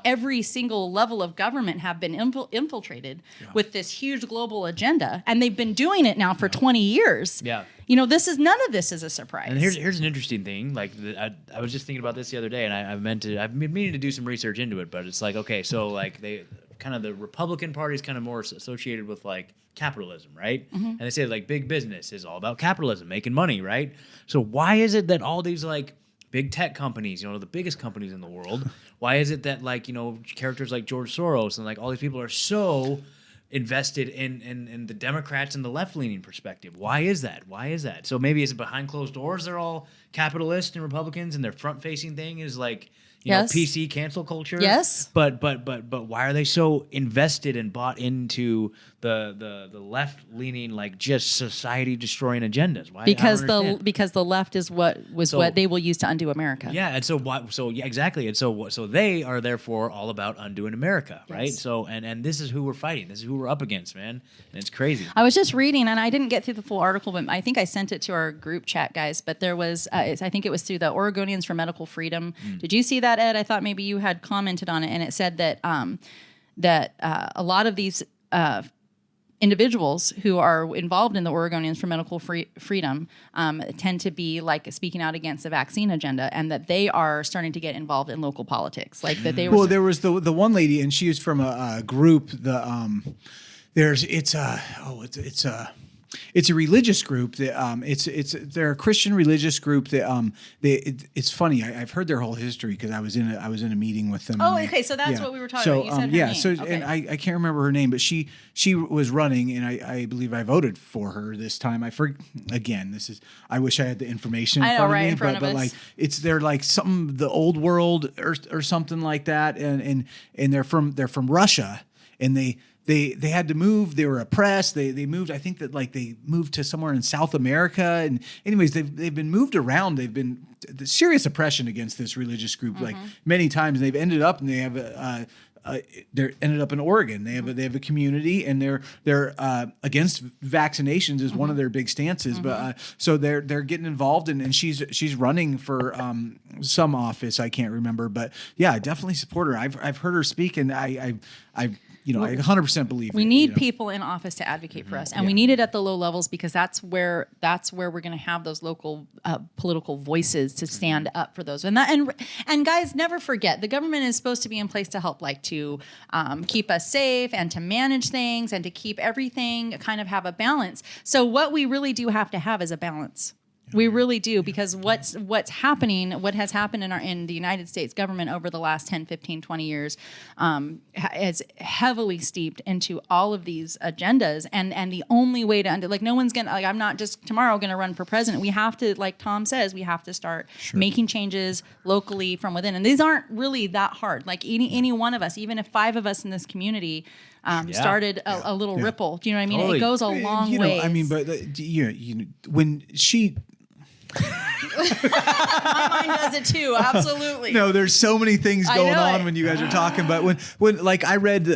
every single level of government have been infiltrated with this huge global agenda, and they've been doing it now for 20 years. Yeah. None of this is a surprise. And here's an interesting thing. Like I was just thinking about this the other day, and I've been meaning to do some research into it, but it's like, okay, so like they kind of the Republican Party is kind of more associated with like capitalism, right? Mm-hmm. And they say like big business is all about capitalism, making money, right? So why is it that all these like big tech companies, the biggest companies in the world, why is it that like, characters like George Soros and like all these people are so invested in the Democrats and the left-leaning perspective? Why is that? So maybe is it behind closed doors they're all capitalist and Republicans, and their front-facing thing is like PC cancel culture? Yes. But why are they so invested and bought into the left-leaning, like just society-destroying agendas? Why? Because the left is what they will use to undo America. Yeah, and so why? So yeah, exactly, and so they are therefore all about undoing America, right? Yes. So and this is who we're fighting. This is who we're up against, man, and it's crazy. I was just reading, and I didn't get through the full article, but I think I sent it to our group chat, guys. But there was, I think it was through the Oregonians for Medical Freedom. Did you see that, Ed? I thought maybe you had commented on it, and it said that a lot of these individuals who are involved in the Oregonians for Medical Freedom tend to be like speaking out against the vaccine agenda, and that they are starting to get involved in local politics. Like that they were. Well, there was the one lady, and she was from a group. It's a religious group that they're a Christian religious group that it's funny. I've heard their whole history because I was in a meeting with them. Oh, okay, so that's what we were talking about. You said her name. So okay. And I can't remember her name, but she was running, and I believe I voted for her this time. I wish I had the information in front of me, but like they're like something the old world or something like that, and they're from Russia, and they had to move. They were oppressed. They moved. I think that like they moved to somewhere in South America. And anyways, they've been moved around. They've been the serious oppression against this religious group like many times. And they've ended up and they have they're ended up in Oregon. They have a community, and they're against vaccinations is one of their big stances. But so they're getting involved, and she's running for some office. I can't remember, but yeah, I definitely support her. I've heard her speak, and I 100% believe we need people in office to advocate for us, and we need it at the low levels because that's where we're going to have those local political voices to stand up for those. And guys, never forget the government is supposed to be in place to help, like to keep us safe and to manage things and to keep everything kind of have a balance. So what we really do have to have is a balance. We really do, because what's happening, what has happened in the United States government over the last 10, 15, 20 years is heavily steeped into all of these agendas. And the only way to no one's going to, I'm not just tomorrow going to run for president. We have to, like Tom says, we have to start making changes locally from within. And these aren't really that hard. Like any one of us, even if 5 of us in this community started a little ripple, do you know what I mean? Totally. It goes a long way. I mean, but when she... My mind does it too. Absolutely. No, there's so many things going on when you guys are talking. But when like I read,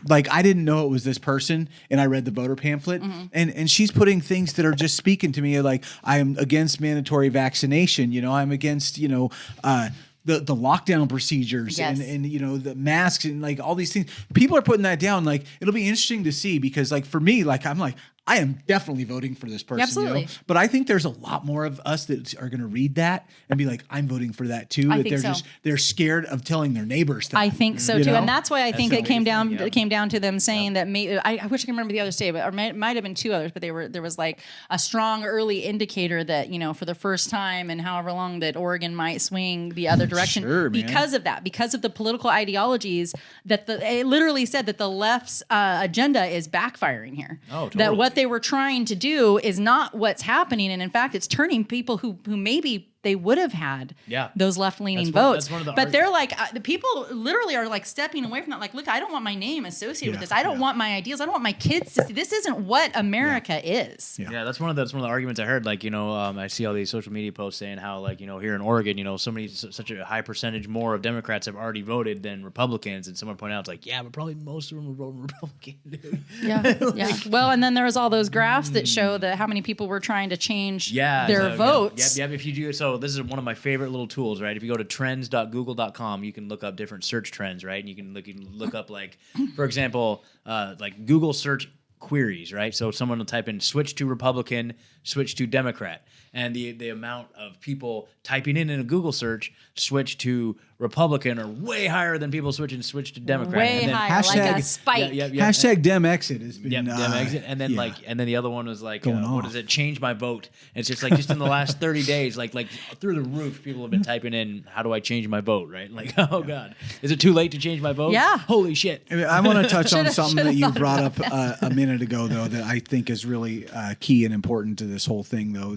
like I didn't know it was this person, and I read the voter pamphlet, and she's putting things that are just speaking to me. Like I am against mandatory vaccination. I'm against the lockdown procedures and the masks and like all these things. People are putting that down. Like it'll be interesting to see, because like for me, like I'm like, I am definitely voting for this person. Absolutely. But I think there's a lot more of us that are going to read that and be like, I'm voting for that too. I that think they're so. they're scared of telling their neighbors that. I think so too, and that's why I think it came down to them saying that. I wish I could remember the other day, but it might have been 2 others. But there was like a strong early indicator that for the first time and however long that Oregon might swing the other direction because of that, because of the political ideologies that it literally said that the left's agenda is backfiring here. Oh, totally. That what they were trying to do is not what's happening, and in fact, it's turning people who maybe they would have had those left-leaning votes. But they're like, the people literally are like stepping away from that. Like, look, I don't want my name associated with this. I don't want my ideals. I don't want my kids to see. This isn't what America is. Yeah, that's one of the arguments I heard. Like, I see all these social media posts saying how, like, here in Oregon, such a high percentage more of Democrats have already voted than Republicans. And someone pointed out, it's like, yeah, but probably most of them are voting Republican, dude. Yeah. Well, and then there was all those graphs that show that how many people were trying to change their votes. Yep. If you do so, this is one of my favorite little tools, right? If you go to trends.google.com, you can look up different search trends, right? And you can look up, like, for example, like Google search queries, right? So someone will type in switch to Republican, switch to Democrat, and the amount of people typing in a Google search switch to Republican are way higher than people switch to Democrat. Way and then higher, like a spike. Hashtag Demexit has been Demexit, and then and then the other one was like, what is it? Change my vote. And it's just like just in the last 30 days, like through the roof, people have been typing in, how do I change my vote? Right? Like, oh God, is it too late to change my vote? Yeah. Holy shit. I want to touch on something that you brought up a minute ago, though, that I think is really key and important to this whole thing, though.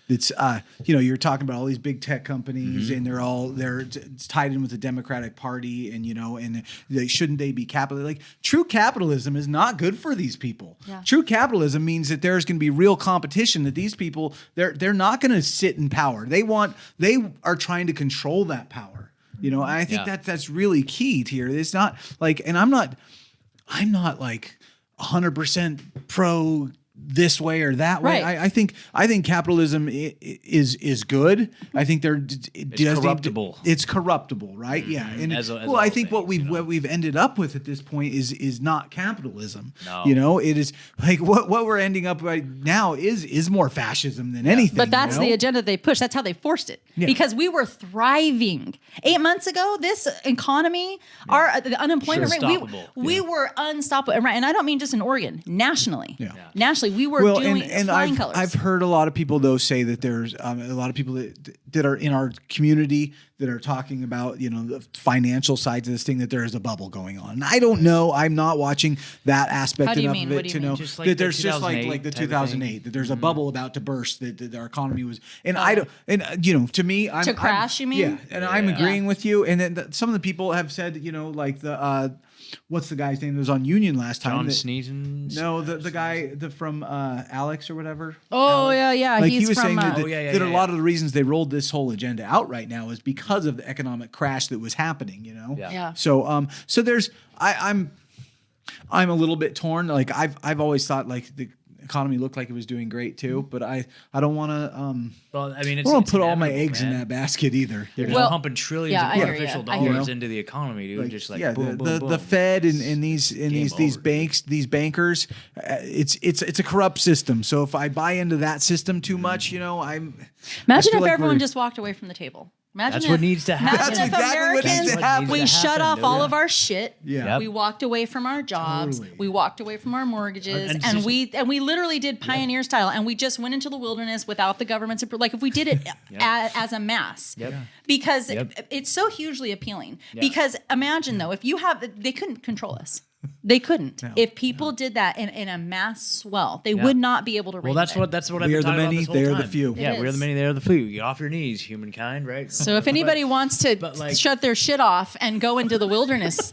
It's you're talking about all these big tech companies, and they're tied in with the Democratic Party, and shouldn't they be capital? Like, true capitalism is not good for these people. Yeah. True capitalism means that there's going to be real competition. That these people they're not going to sit in power. They are trying to control that power. And I think that's really key here. It's not like, and I'm not like 100% pro this way or that way. Right. I think capitalism is good. I think it's corruptible. It's corruptible, right? Yeah. And I think what we've ended up with at this point is not capitalism. No. It is like what we're ending up right now is more fascism than anything. But that's the agenda they push. That's how they forced it. Yeah. Because we were thriving 8 months ago. This economy, the unemployment rate, we were unstoppable. And I don't mean just in Oregon, nationally. Yeah. Nationally, we were doing flying colors. I've heard a lot of people, though, say that there's a lot of people that are in our community that are talking about, the financial sides of this thing, that there is a bubble going on. And I don't know. I'm not watching that aspect enough of it to know that there's just like the 2008, that there's a bubble about to burst, that our economy was. And I don't, and to me, crash, you mean? Yeah. And I'm agreeing with you. And then some of the people have said, like what's the guy's name that was on Union last time? John Sneeden. No, the guy from Alex or whatever. Oh, Alex. yeah. Like He's he was from, saying that, that a yeah. lot of the reasons they rolled this whole agenda out right now is because of the economic crash that was happening, you know? Yeah. So there's I'm a little bit torn. Like I've always thought like the economy looked like it was doing great too, but I don't want to Well, I mean, I don't put all my inevitable, eggs in man. that basket either. They're Well, pumping trillions yeah, I of hear artificial ya. I hear dollars ya. into the economy, dude. Just like yeah, boom, boom, boom. the Fed and these over, banks, these bankers, it's a corrupt system. So if I buy into that system too much, you know, Imagine I if feel like everyone we're- just walked away from the table. Imagine That's if, what needs to happen. Imagine That's if exactly what needs Americans, to happen. we shut off all of our shit. Yeah. Yep. We walked away from our jobs. Totally. We walked away from our mortgages, And and we literally did pioneer style, and we just went into the wilderness without the government's like if we did it as a mass, because it's so hugely appealing. Because imagine though, if you have, they couldn't control us. They couldn't. If people did that in a mass swell, they would not be able to. Well, that's what I've We been are the talking about many, this whole they are time. the few. Yeah, It we are the is. many, they are the few. Get off your knees, humankind, right? So if anybody wants to but like- shut their shit off and go into the wilderness,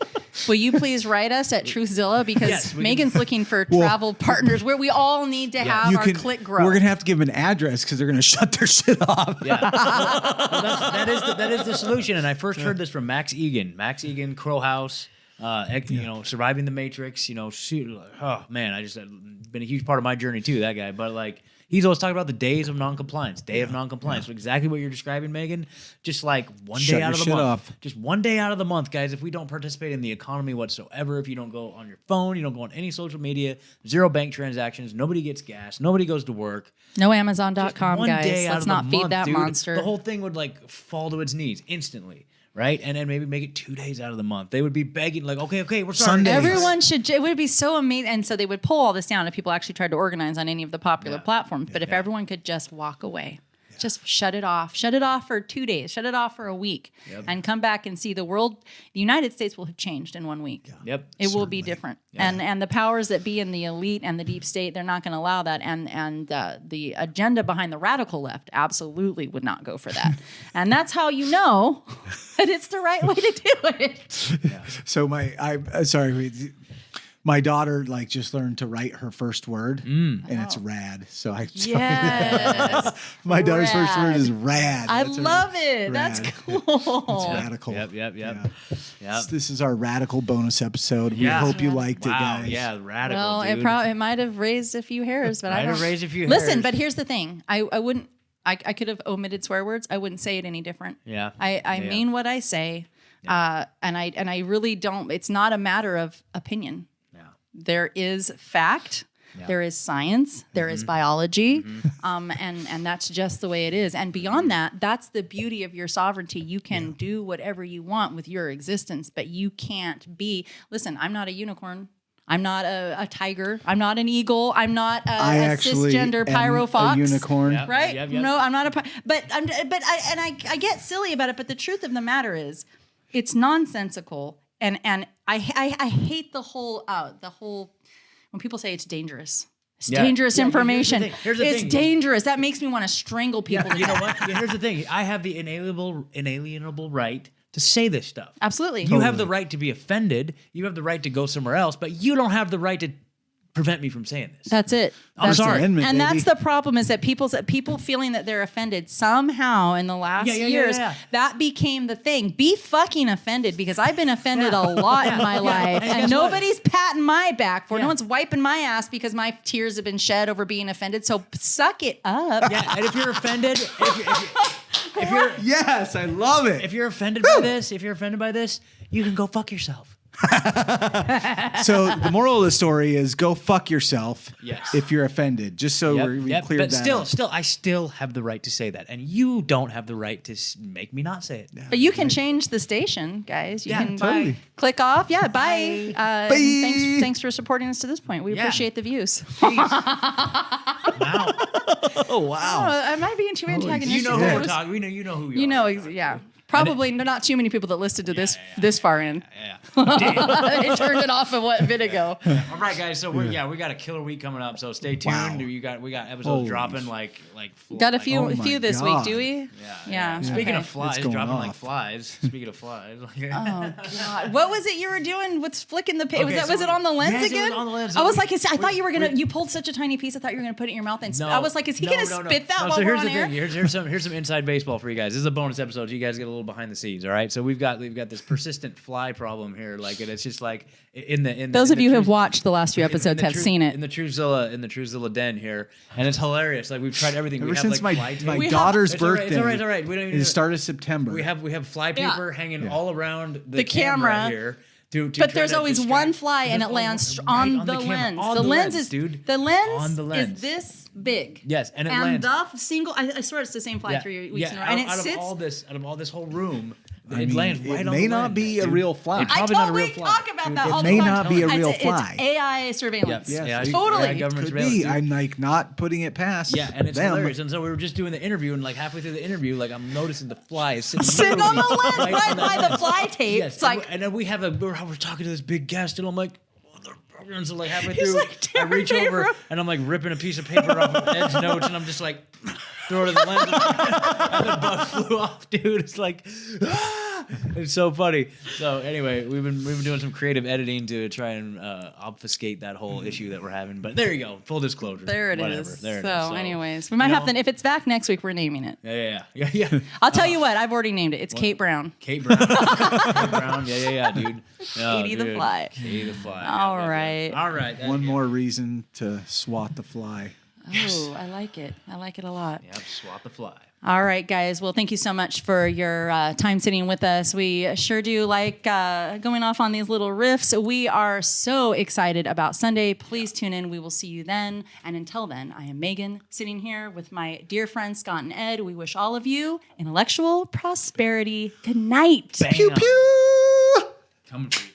will you please write us at Truthzilla? Because Yes, we Megan's looking for travel partners where we all need to have our click grow. We're gonna have to give them an address because they're gonna shut their shit off. Yeah, well, that is the solution. And I first heard this from Max Egan. Max Egan, Crow House. Surviving the Matrix. Oh man, I just been a huge part of my journey too. That guy, but like he's always talking about the days of non-compliance, of non-compliance. So exactly what you're describing, Megan. Just like one Shut day out your of the shit month. off. Just one day out of the month, guys. If we don't participate in the economy whatsoever, if you don't go on your phone, you don't go on any social media, 0 bank transactions, nobody gets gas, nobody goes to work. No Amazon.com, One guys. day out Let's of the not feed month, that dude, monster. The whole thing would like fall to its knees instantly, right? And then maybe make it 2 days out of the month. They would be begging like, okay, we're sorry. Sundays. Everyone should. It would be so amazing, and so they would pull all this down if people actually tried to organize on any of the popular platforms. But if everyone could just walk away, just shut it off for 2 days, shut it off for a week, and come back and see the world. The United States will have changed in 1 week. Yep. It will be different, and the powers that be in the elite and the deep state, they're not going to allow that. And the agenda behind the radical left absolutely would not go for that. And that's how you know that it's the right way to do it. So my daughter like just learned to write her first word, and it's rad. So Yes, my daughter's first word rad. is rad. I That's her- love it. That's rad. cool. It's radical. Yep. Yeah. Yep. This is our radical bonus episode. Yeah. We hope you liked it, Wow. guys. Yeah. Radical. Well, dude. it might have raised a few hairs, but I Might don't. have raised a few Listen, hairs. but here's the thing. I wouldn't. I could have omitted swear words. I wouldn't say it any different. Yeah. I mean what I say, and I really don't. It's not a matter of opinion. Yeah. There is fact. Yeah. There is science. There is biology, and that's just the way it is. And beyond that, that's the beauty of your sovereignty. You can do whatever you want with your existence, but you can't be. Listen, I'm not a unicorn. I'm not a tiger. I'm not an eagle. I'm not a cisgender pyro fox. A unicorn. Yep. Right? Yep. No, I'm not but I get silly about it. But the truth of the matter is, it's nonsensical, and I hate the whole when people say it's dangerous. It's dangerous information. Here's the It's thing. dangerous. That makes me want to strangle people. to You know death. what? Here's the thing. I have the inalienable right to say this stuff. Absolutely. You have the right to be offended. You have the right to go somewhere else, but you don't have the right to prevent me from saying this. That's it. I'm That's sorry. it. Amendment, And baby. that's the problem is that people feeling that they're offended somehow in the last years, that became the thing. Be fucking offended because I've been offended a lot in my life. And And guess what? nobody's patting my back for it. Yeah. No one's wiping my ass because my tears have been shed over being offended. So suck it up. Yeah, and if you're offended, if you're Yes, I love it. if you're offended by this, you can go fuck yourself. So the moral of the story is go fuck yourself Yes. if you're offended. Just so we cleared But that up. still, I still have the right to say that, and you don't have the right to make me not say it. But you can change the station, guys. You can totally. click off. Yeah, bye. Bye. Thanks for supporting us to this point. We appreciate the views. Wow. Oh wow. Am I being too antagonistic? You know who we're talking. You know who we are. Yeah. Probably not too many people that listened to this far in. Yeah. They turned it off a bit ago. All right, guys. So we got a killer week coming up. So stay tuned. Wow. We got episodes dropping like. Got a few Oh my this God. week, do we? Yeah. Speaking of flies, It's going dropping like off. flies. Speaking of flies. Oh God! What was it you were doing? What's flicking the page? Okay, was it on the lens yes, it again? was on the lens. I was like, I thought you were gonna. You pulled such a tiny piece. I thought you were gonna put it in your mouth and. I was like, is he gonna spit that while so we're here's on the air? thing. Here's some inside baseball for you guys. This is a bonus episode. So you guys get a little behind the scenes. All right. So we've got this persistent fly problem here. Like, and it's just like Those of you who have watched the last few episodes have seen it in the Truthzilla den here, and it's hilarious. Like, we've tried everything. Ever since fly my tape. daughter's It's all right, birthday. It's all right. We don't even. It started September. We have fly paper hanging all around the camera here. To but try there's to always distract- one fly and it lands on the camera. lens. On The lens lens, is dude. The lens On the lens. is this big. Yes, and it and lands. the single. I swear it's the same fly 3 weeks in a row. And it out sits. of all this whole room, I it mean, lands right it on may the not lens, be a dude. real fly. It's I probably not a totally real fly. talk about that all the may time. not be a real It's fly. AI surveillance. Yep. Yes, Yeah, totally. AI government Could surveillance, be. dude. I'm like not putting it past. Yeah, and it's them. hilarious. And so we were just doing the interview, and like halfway through the interview, like I'm noticing the fly is Sitting on the lens, literally right on by lens. the fly tape. Yes, It's like and then we're talking to this big guest, and I'm like. And so like halfway He's through, like I tearing reach over paper. and I'm like ripping a piece of paper off of Ed's notes, and I'm just like throw it in the lens, and the bug flew off, dude. It's like, it's so funny. So anyway, we've been doing some creative editing to try and obfuscate that whole issue that we're having. But there you go, full disclosure. there it Whatever. is. There it So, is. anyways, we might have to. If it's back next week, we're naming it. Yeah. I'll tell you what. I've already named it. It's Kate Brown. Kate Brown. Kate Brown. Yeah, dude. Oh, Katie the dude. fly. Katie the fly. All Yeah. right. All right. One more reason to swat the fly. Oh, I like it. I like it a lot. Yep, swat the fly. All right, guys. Well, thank you so much for your time sitting with us. We sure do like going off on these little riffs. We are so excited about Sunday. Please tune in. We will see you then. And until then, I am Megan, sitting here with my dear friends Scott and Ed. We wish all of you intellectual prosperity. Good night. Bam. Pew pew. Coming for you.